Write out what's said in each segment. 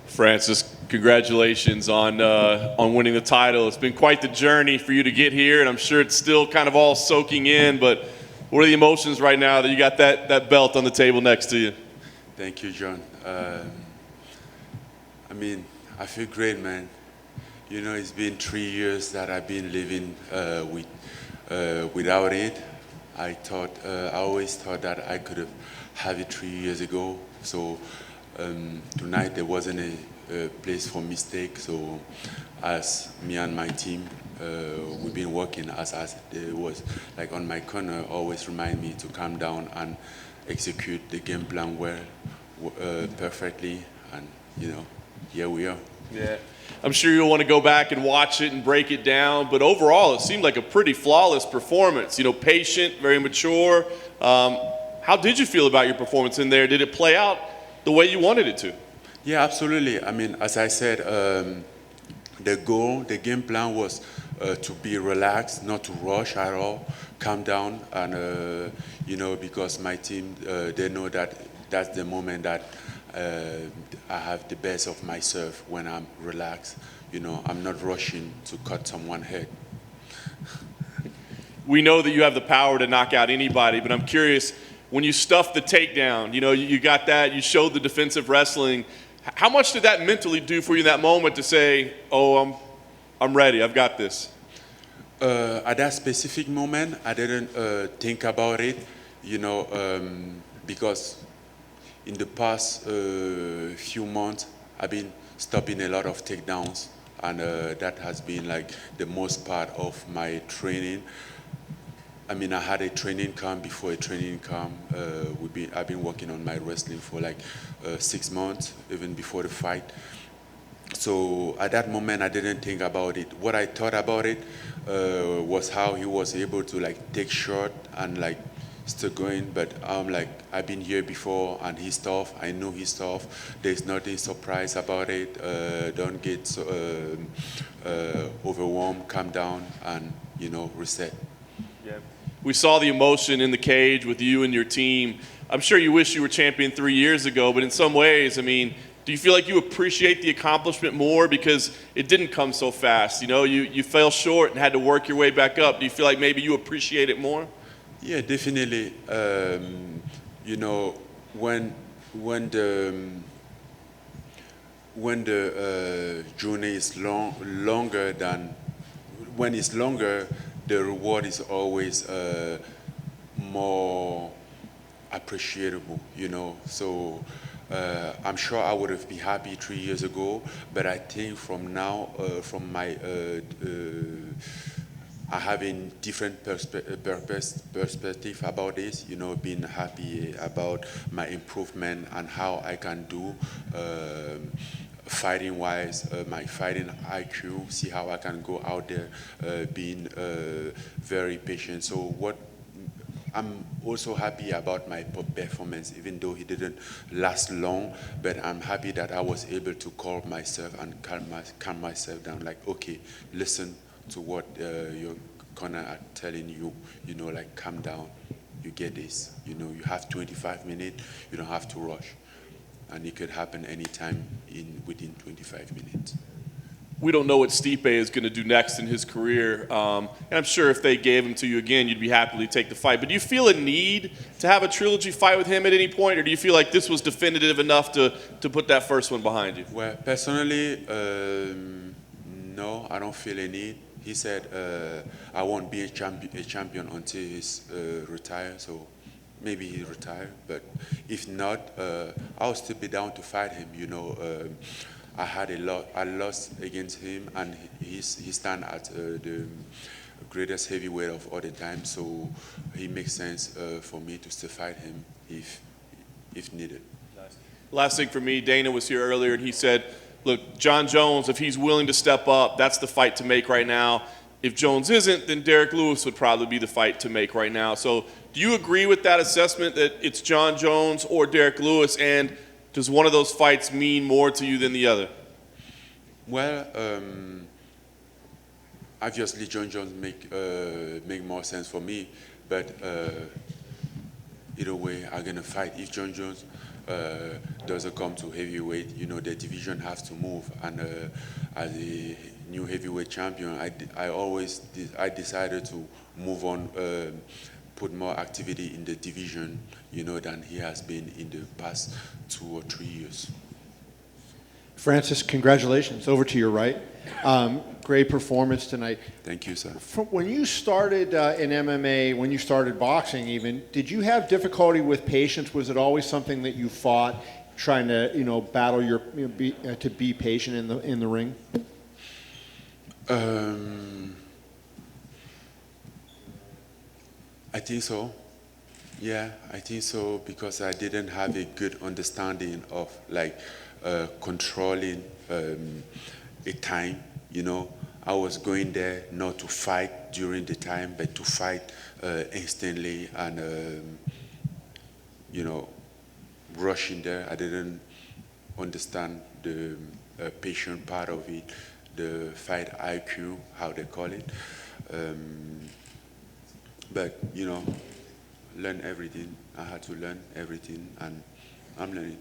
Francis, congratulations on winning the title. It's been quite the journey for you to get here, and I'm sure it's still kind of all soaking in. But what are the emotions right now that you got that belt on the table next to you? Thank you, John. I mean, I feel great, man. You know, it's been 3 years that I've been living without it. I always thought that I could have it 3 years ago. So tonight there wasn't a place for mistake. So as me and my team, we've been working as it was like on my corner, always remind me to calm down and execute the game plan well, perfectly, and here we are. Yeah. I'm sure you'll want to go back and watch it and break it down, but overall it seemed like a pretty flawless performance. Patient, very mature. How did you feel about your performance in there? Did it play out the way you wanted it to? Yeah, absolutely. I mean, as I said, the game plan was to be relaxed, not to rush at all, calm down, and because my team, they know that that's the moment that I have the best of myself when I'm relaxed. I'm not rushing to cut someone's head. We know that you have the power to knock out anybody, but I'm curious, when you stuffed the takedown, you got that, you showed the defensive wrestling. How much did that mentally do for you in that moment to say, oh, I'm ready, I've got this? At that specific moment, I didn't think about it, because in the past few months, I've been stopping a lot of takedowns, and that has been like the most part of my training. I mean, I had a training camp before a training camp. I've been working on my wrestling for like 6 months, even before the fight. So at that moment, I didn't think about it. What I thought about it was how he was able to like take shot and like still going. But I'm like, I've been here before, and he's tough. I know he's tough. There's nothing surprise about it. Don't get so, overwhelmed. Calm down and reset. Yeah. We saw the emotion in the cage with you and your team. I'm sure you wish you were champion 3 years ago, but in some ways, I mean, do you feel like you appreciate the accomplishment more because it didn't come so fast? You fell short and had to work your way back up. Do you feel like maybe you appreciate it more? Yeah, definitely. When the journey is longer than when it's longer, the reward is always more appreciable. So I'm sure I would have been happy 3 years ago, but I think from now, from my I have a different perspective about this, being happy about my improvement and how I can do fighting wise, my fighting IQ, see how I can go out there being very patient. So I'm also happy about my performance, even though it didn't last long, but I'm happy that I was able to calm myself and calm myself down, like, okay, listen to what your corner are telling you, like calm down, you get this, you have 25 minutes, you don't have to rush, and it could happen anytime within 25 minutes. We don't know what Stipe is going to do next in his career, and I'm sure if they gave him to you again, you'd be happy to take the fight. But do you feel a need to have a trilogy fight with him at any point, or do you feel like this was definitive enough to put that first one behind you? Well, personally, no, I don't feel a need. He said, I won't be a champion until he's retired, so maybe he retired. But if not, I'll still be down to fight him. I lost against him, and he stand at the greatest heavyweight of all the time, so it makes sense for me to still fight him if needed. Nice. Last thing for me, Dana was here earlier, and he said, look, John Jones, if he's willing to step up, that's the fight to make right now. If Jones isn't, then Derek Lewis would probably be the fight to make right now. So do you agree with that assessment that it's John Jones or Derek Lewis, and does one of those fights mean more to you than the other? Well, obviously John Jones make more sense for me, but either way, I'm gonna fight. If John Jones doesn't come to heavyweight, you know, the division has to move. And as a new heavyweight champion, I decided to move on, put more activity in the division, you know, than he has been in the past 2 or 3 years. Francis, congratulations. Over to your right. Great performance tonight. Thank you, sir. When you started in MMA, when you started boxing even, did you have difficulty with patience? Was it always something that you fought, trying to, you know, battle to be patient in the ring? I think so. Yeah, I think so, because I didn't have a good understanding of like controlling a time, you know. I was going there not to fight during the time, but to fight instantly and, you know, rushing there. I didn't understand the patient part of it, the fight IQ, how they call it. But, you know, learn everything. I had to learn everything, and I'm learning.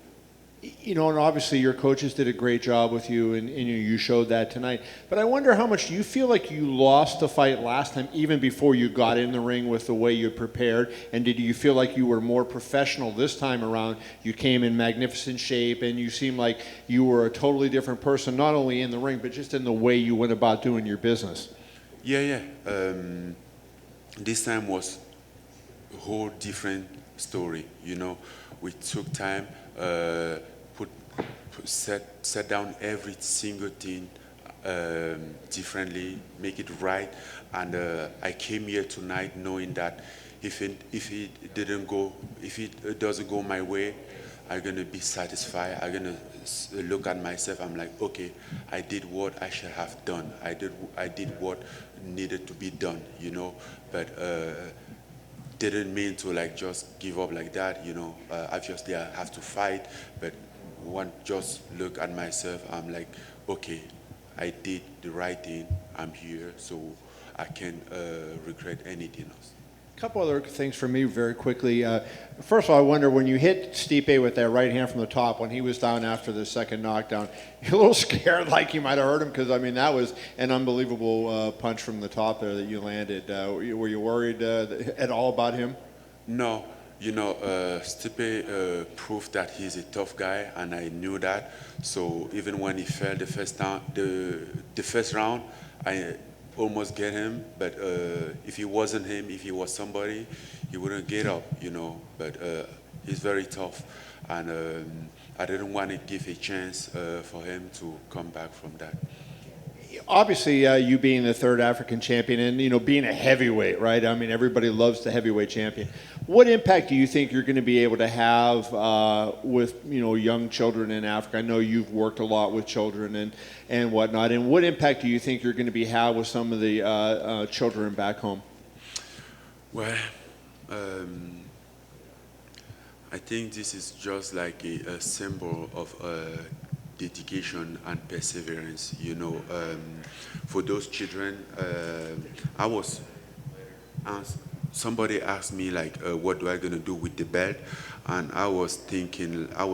You know, and obviously your coaches did a great job with you, and you showed that tonight. But I wonder how much do you feel like you lost the fight last time, even before you got in the ring with the way you prepared? And did you feel like you were more professional this time around? You came in magnificent shape, and you seemed like you were a totally different person, not only in the ring, but just in the way you went about doing your business. Yeah. This time was a whole different story, you know. We took time, set down every single thing differently, make it right. And I came here tonight knowing that if it doesn't go my way, I'm gonna be satisfied. I'm gonna look at myself. I'm like, okay, I did what I should have done. I did what needed to be done, you know. But didn't mean to like just give up like that, you know. Obviously I have to fight, but just look at myself. I'm like, okay, I did the right thing. I'm here, so I can't regret anything else. A couple other things for me very quickly. First of all, I wonder, when you hit Stipe with that right hand from the top, when he was down after the second knockdown, you're a little scared like you might have hurt him, because, I mean, that was an unbelievable punch from the top there that you landed. Were you worried at all about him? No. You know, Stipe proved that he's a tough guy, and I knew that. So even when he fell the first round, I almost get him. But if it wasn't him, if he was somebody, he wouldn't get up, you know. But he's very tough, and I didn't want to give a chance for him to come back from that. Obviously, you being the third African champion and, you know, being a heavyweight, right? I mean, everybody loves the heavyweight champion. What impact do you think you're going to be able to have with, you know, young children in Africa? I know you've worked a lot with children and whatnot. And what impact do you think you're going to have with some of the children back home? Well, I think this is just like a symbol of dedication and perseverance, you know. For those children, somebody asked me like, what do I gonna do with the belt? And I was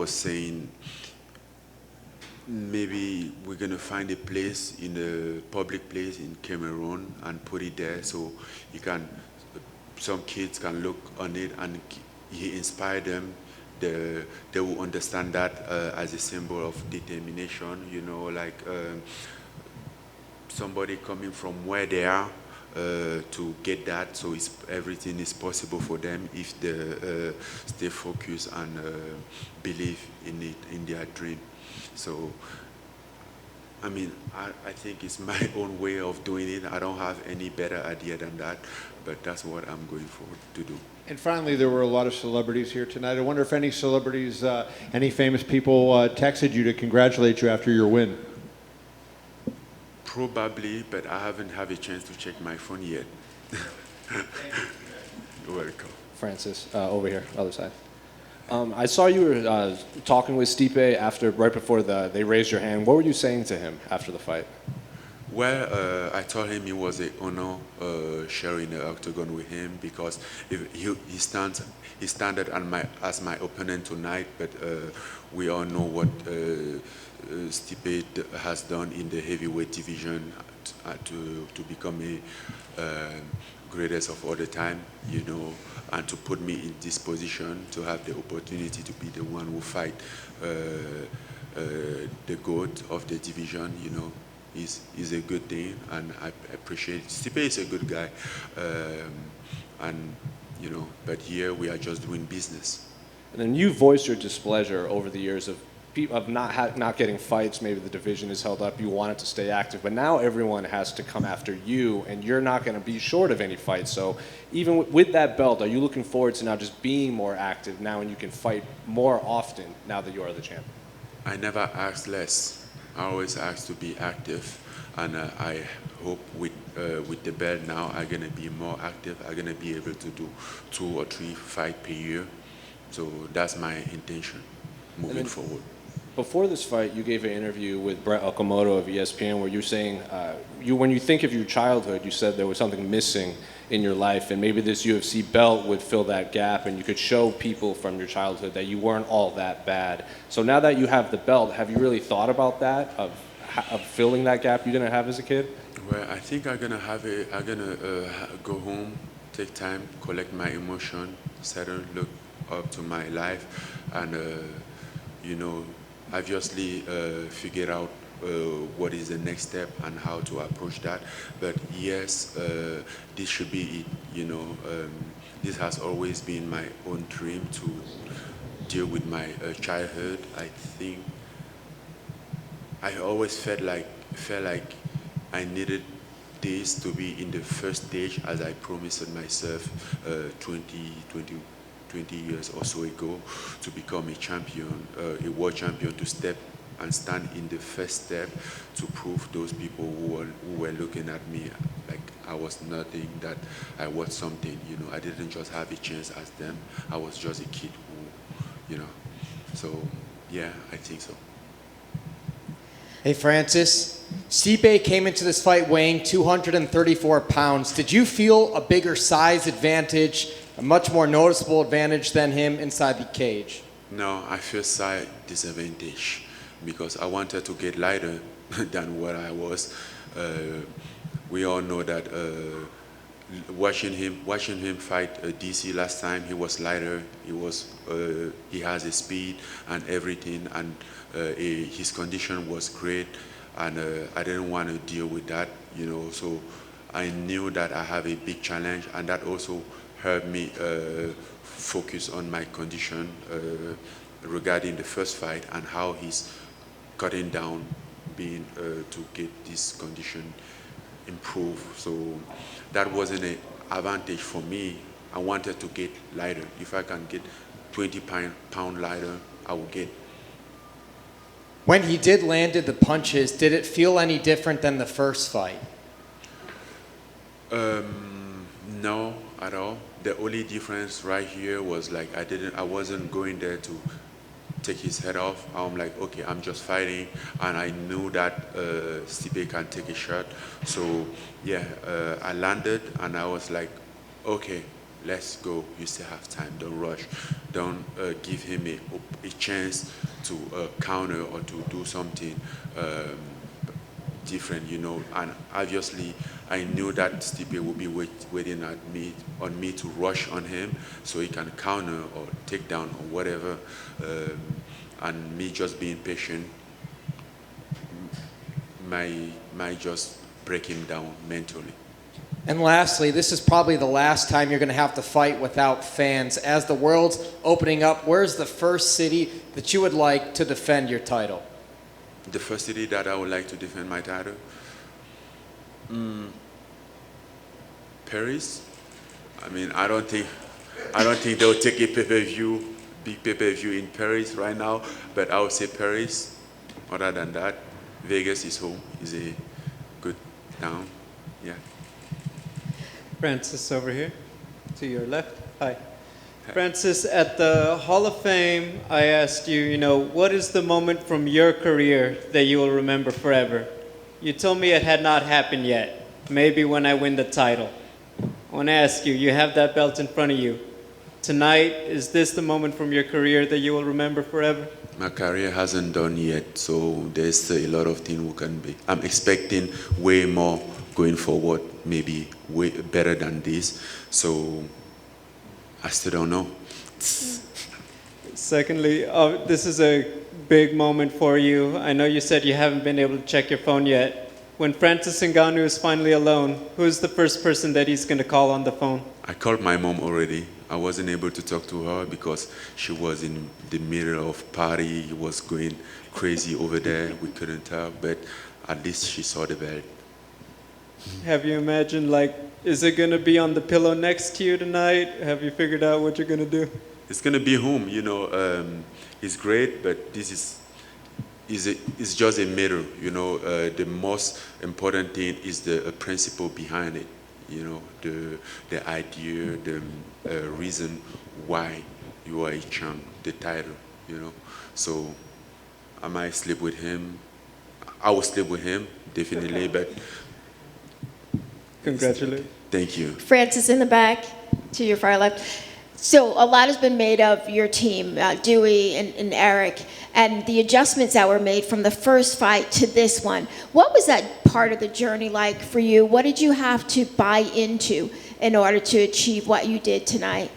saying, maybe we're gonna find a place, in a public place in Cameroon, and put it there so some kids can look on it and he inspire them. They will understand that as a symbol of determination, you know, like somebody coming from where they are to get that. So everything is possible for them if they stay focused and believe in it, in their dream. So, I mean, I think it's my own way of doing it. I don't have any better idea than that, but that's what I'm going forward to do. And finally, there were a lot of celebrities here tonight. I wonder if any celebrities, any famous people texted you to congratulate you after your win. Probably, but I haven't had a chance to check my phone yet. You're welcome. Francis, over here, other side. I saw you were talking with Stipe right before they raised your hand. What were you saying to him after the fight? I told him it was an honor sharing the octagon with him because he standard as my opponent tonight. But we all know what Stipe has done in the heavyweight division to become a greatest of all the time, you know, and to put me in this position to have the opportunity to be the one who fight the GOAT of the division, you know, is a good thing, and I appreciate it. Stipe is a good guy, and you know, but here we are just doing business. And then you voiced your displeasure over the years of not getting fights. Maybe the division is held up. You wanted to stay active, but now everyone has to come after you, and you're not going to be short of any fights. So even with that belt, are you looking forward to now just being more active now, and you can fight more often now that you are the champion? I never ask less. I always ask to be active, and I hope with the belt now I'm gonna be more active. I'm gonna be able to do 2 or 3 fights per year. So that's my intention moving forward. Before this fight, you gave an interview with Brett Okamoto of ESPN where you're saying, when you think of your childhood, you said there was something missing in your life, and maybe this UFC belt would fill that gap, and you could show people from your childhood that you weren't all that bad. So now that you have the belt, have you really thought about that, of filling that gap you didn't have as a kid? Well, I think I'm gonna go home, take time, collect my emotion, settle, look up to my life, and you know, obviously figure out what is the next step and how to approach that. But yes, this should be it. You know, this has always been my own dream to deal with my childhood. I think I always felt like I needed this to be in the first stage, as I promised myself 20 years or so ago, to become a champion, a world champion, to step and stand in the first step to prove those people who were looking at me like I was nothing, that I was something. You know, I didn't just have a chance as them. I was just a kid who, you know. So yeah, I think so. Hey, Francis. Stipe came into this fight weighing 234 pounds. Did you feel a bigger size advantage, a much more noticeable advantage than him inside the cage? No, I feel size disadvantage because I wanted to get lighter than what I was. We all know that watching him fight DC last time, he was lighter. He has a speed and everything, and his condition was great, and I didn't want to deal with that, you know. So I knew that I have a big challenge, and that also helped me focus on my condition regarding the first fight and how he's cutting down, being to get this condition improved. So that wasn't an advantage for me. I wanted to get lighter. If I can get 20 pound lighter, I will get. When he did landed the punches, did it feel any different than the first fight? No, at all. The only difference right here was like I wasn't going there to take his head off. I'm like, okay, I'm just fighting, and I knew that Stipe can take a shot. So yeah, I landed, and I was like, okay, let's go. You still have time. Don't rush. Don't give him a chance to counter or to do something different, you know. And obviously, I knew that Stipe would be waiting on me to rush on him so he can counter or take down or whatever. And me just being patient, my just break him down mentally. And lastly, this is probably the last time you're going to have to fight without fans. As the world's opening up, where's the first city that you would like to defend your title? The first city that I would like to defend my title? Paris. I mean, I don't think they'll take a big pay-per-view in Paris right now, but I would say Paris. Other than that, Vegas is home, is a good town, yeah. Francis over here, to your left. Hi. Francis, at the Hall of Fame, I asked you, what is the moment from your career that you will remember forever? You told me it had not happened yet. Maybe when I win the title. I want to ask you, you have that belt in front of you. Tonight, is this the moment from your career that you will remember forever? My career hasn't done yet, so there's still a lot of things we can be. I'm expecting way more going forward, maybe way better than this. So I still don't know. Secondly, this is a big moment for you. I know you said you haven't been able to check your phone yet. When Francis Ngannou is finally alone, who's the first person that he's going to call on the phone? I called my mom already. I wasn't able to talk to her because she was in the middle of party. It was going crazy over there. We couldn't talk, but at least she saw the belt. Have you imagined, like, is it going to be on the pillow next to you tonight? Have you figured out what you're going to do? It's gonna be home, you know. It's great, but this is just a mirror, you know. The most important thing is the principle behind it, you know, the idea, the reason why you are a champ, the title, you know. So I might sleep with him. I will sleep with him definitely, but Congratulations. thank you. Francis in the back, to your far left. So a lot has been made of your team, Dewey and Eric, and the adjustments that were made from the first fight to this one. What was that part of the journey like for you? What did you have to buy into in order to achieve what you did tonight?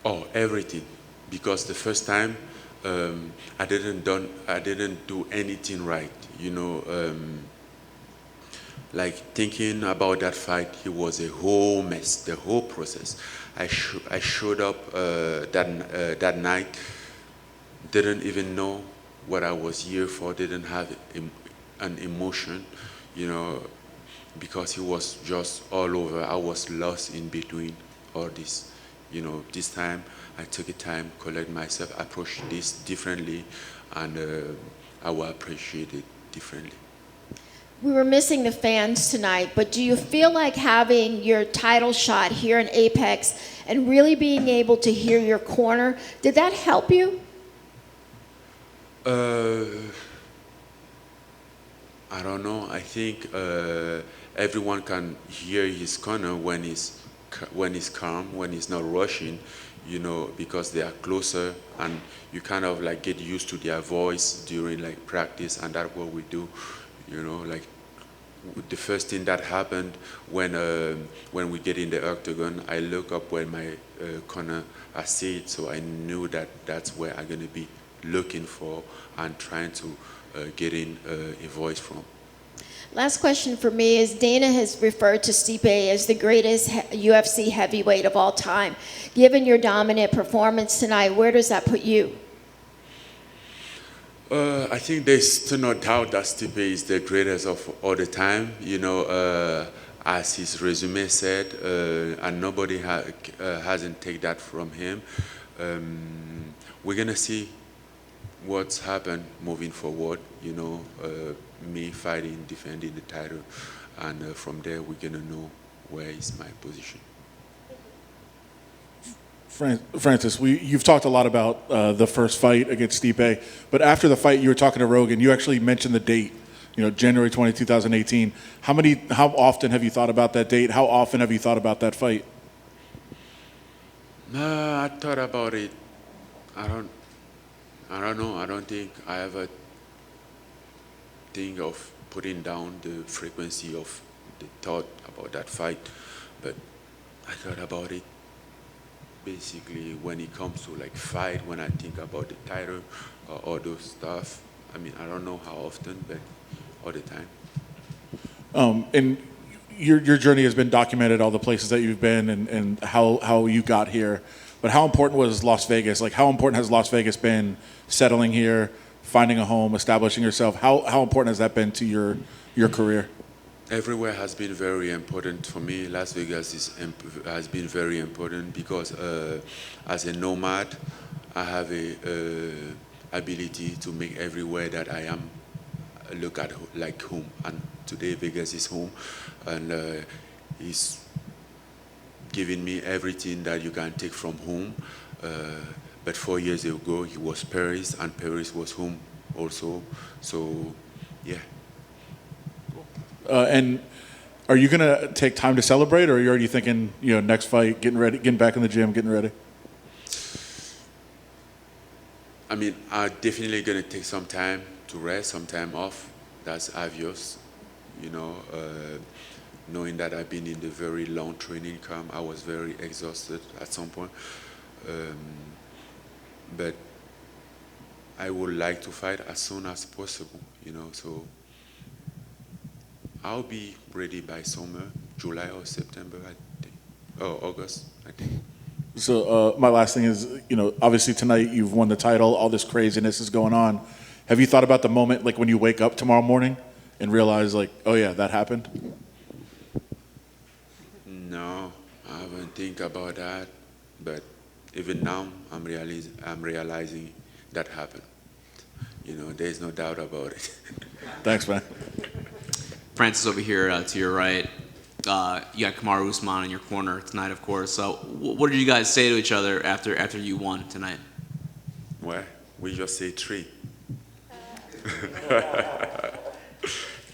Oh, everything. Because the first time I didn't do anything right. You know, like thinking about that fight, it was a whole mess. The whole process. I showed up that night, didn't even know what I was here for, didn't have an emotion, you know, because it was just all over. I was lost in between all this. You know, this time I took a time, collect myself, approach this differently, and I will appreciate it differently. We were missing the fans tonight, but do you feel like having your title shot here in Apex and really being able to hear your corner, did that help you? I don't know. I think everyone can hear his corner when he's calm, when he's not rushing, you know, because they are closer and you kind of like get used to their voice during like practice, and that's what we do. You know, like the first thing that happened when we get in the octagon, I look up when my corner, I see it, so I knew that that's where I'm gonna be looking for and trying to get in a voice from. Last question for me is Dana has referred to Stipe as the greatest UFC heavyweight of all time. Given your dominant performance tonight, where does that put you? I think there's still no doubt that Stipe is the greatest of all the time. You know, as his resume said, and nobody hasn't taken that from him. We're gonna see what's happened moving forward. You know, me fighting, defending the title, and from there we're gonna know where is my position. Francis, you've talked a lot about the first fight against Stipe, but after the fight, you were talking to Rogan. You actually mentioned the date, you know, January 20, 2018. How often have you thought about that date? How often have you thought about that fight? I thought about it. I don't know. I don't think I ever think of putting down the frequency of the thought about that fight, but I thought about it. Basically, when it comes to like fight, when I think about the title or all those stuff, I mean, I don't know how often, but all the time. And your journey has been documented, all the places that you've been and how you got here. But how important was Las Vegas? Like, how important has Las Vegas been settling here, finding a home, establishing yourself? How important has that been to your career? Everywhere has been very important for me. Las Vegas has been very important because as a nomad, I have a ability to make everywhere that I am look at like home. And today Vegas is home, and it's giving me everything that you can take from home. But 4 years ago, it was Paris, and Paris was home also. So, yeah. And are you going to take time to celebrate, or are you already thinking, next fight, getting ready, getting back in the gym, getting ready? I mean, I'm definitely gonna take some time to rest, some time off. That's obvious, knowing that I've been in the very long training camp. I was very exhausted at some point, but I would like to fight as soon as possible, so I'll be ready by summer, July or September, I think, or August, I think. So my last thing is, obviously tonight you've won the title, all this craziness is going on. Have you thought about the moment, like when you wake up tomorrow morning and realize, like, oh yeah, that happened? No, I haven't think about that, but even now I'm realizing that happened. There's no doubt about it. Thanks, man. Francis over here to your right. You got Kamaru Usman in your corner tonight, of course. So, what did you guys say to each other after you won tonight? Well, we just say three.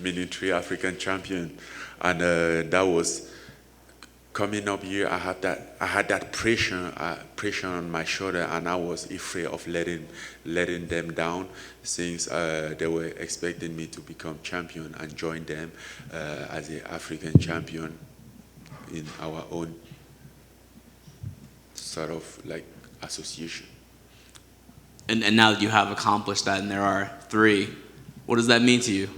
Meaning three African champion, and that was coming up here. I had that pressure on my shoulder, and I was afraid of letting them down, since they were expecting me to become champion and join them as an African champion in our own sort of like association. And now that you have accomplished that, and there are three, what does that mean to you?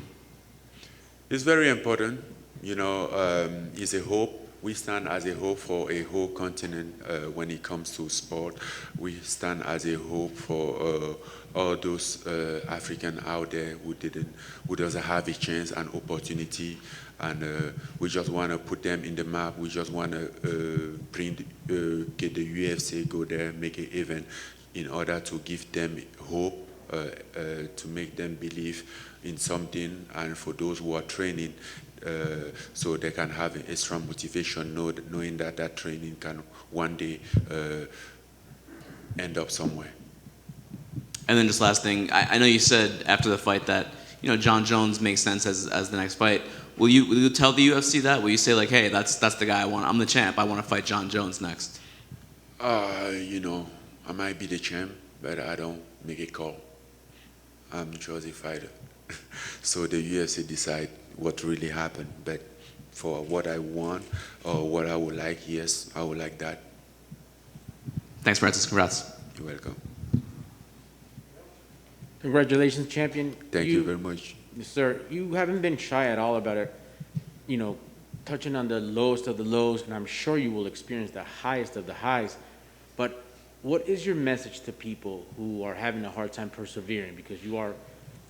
It's very important. It's a hope. We stand as a hope for a whole continent when it comes to sport. We stand as a hope for all those Africans out there who doesn't have a chance and opportunity, and we just want to put them in the map. We just want to get the UFC, go there, make an event in order to give them hope, to make them believe in something, and for those who are training, so they can have an extra motivation, knowing that training can one day end up somewhere. And then just last thing, I know you said after the fight that John Jones makes sense as the next fight. Will you tell the UFC that? Will you say like, hey, that's the guy I want? I'm the champ. I want to fight John Jones next. I might be the champ, but I don't make a call. I'm just a fighter. So the UFC decide what really happened. But for what I want or what I would like, yes, I would like that. Thanks, Francis. Congrats. You're welcome. Congratulations, champion. Thank you very much. Sir, you haven't been shy at all about it, touching on the lowest of the lows, and I'm sure you will experience the highest of the highs. But what is your message to people who are having a hard time persevering? Because you are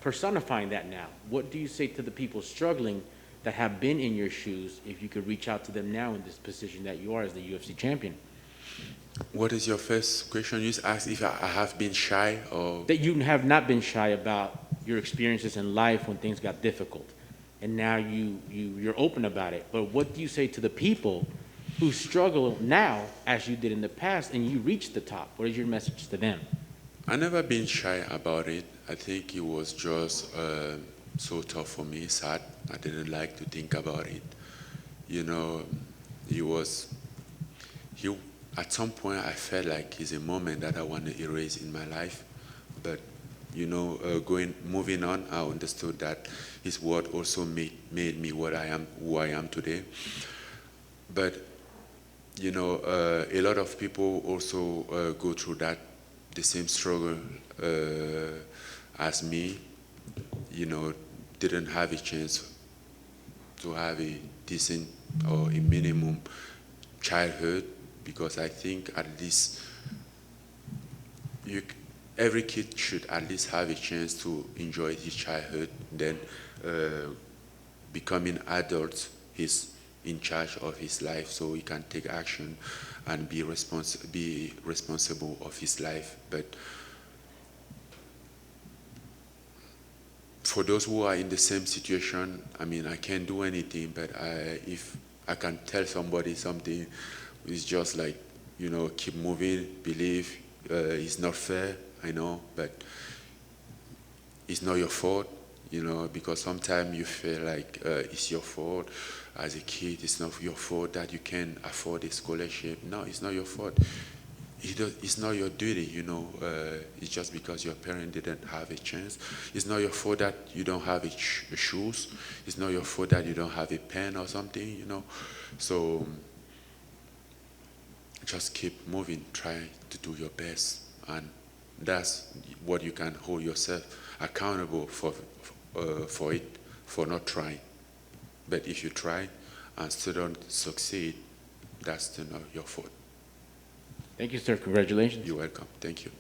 personifying that now. What do you say to the people struggling that have been in your shoes, if you could reach out to them now in this position that you are as the UFC champion? What is your first question? You asked if I have been shy or... That you have not been shy about your experiences in life when things got difficult. And now you're open about it. But what do you say to the people who struggle now as you did in the past and you reached the top? What is your message to them? I never been shy about it. I think it was just so tough for me, sad. I didn't like to think about it. At some point I felt like it's a moment that I want to erase in my life. But, moving on, I understood that his word also made me who I am today. But, a lot of people also go through the same struggle as me, didn't have a chance to have a decent or a minimum childhood, because I think at least every kid should at least have a chance to enjoy his childhood. Then becoming adult, he's in charge of his life, so he can take action and be responsible of his life. But for those who are in the same situation, I can't do anything, but if I can tell somebody something, it's just like, keep moving, believe. It's not fair, I know, but it's not your fault. you know, because sometimes you feel like it's your fault. As a kid, it's not your fault that you can't afford a scholarship. No, it's not your fault. It's not your duty, you know. It's just because your parent didn't have a chance. It's not your fault that you don't have shoes. It's not your fault that you don't have a pen or something, you know. So just keep moving. Try to do your best, and that's what you can hold yourself accountable for it, for not trying. But if you try and still don't succeed, that's still not your fault. Thank you, sir. Congratulations. You're welcome. Thank you.